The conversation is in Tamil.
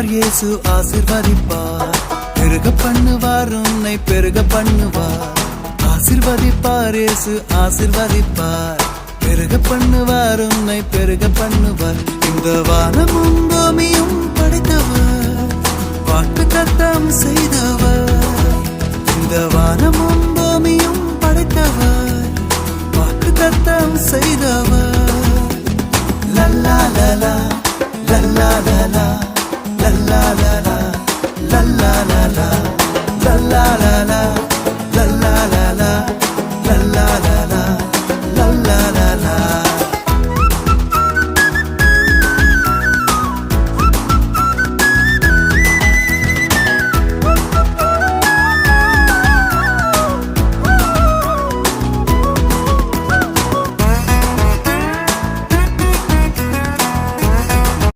ஆசிர்வதிப்பார் இயேசு ஆசிர்வதிப்பார், பெருக பண்ணுவார் உன்னை பெருக பண்ணுவார். ஆசிர்வதிப்பார் இயேசு ஆசிர்வதிப்பார், பெருக பண்ணுவார் உன்னை பெருக பண்ணுவார். இந்த வானமும் பூமியும் படைத்தவர், வாக்கு தத்தம் செய்தவர். இந்த வானமும் பூமியும் படைத்தவர், வாக்கு தத்தம் செய்தவர். லல்லா லலா லல்லா லலா லல்லா லலா லல்லா லலா லல்லா லலா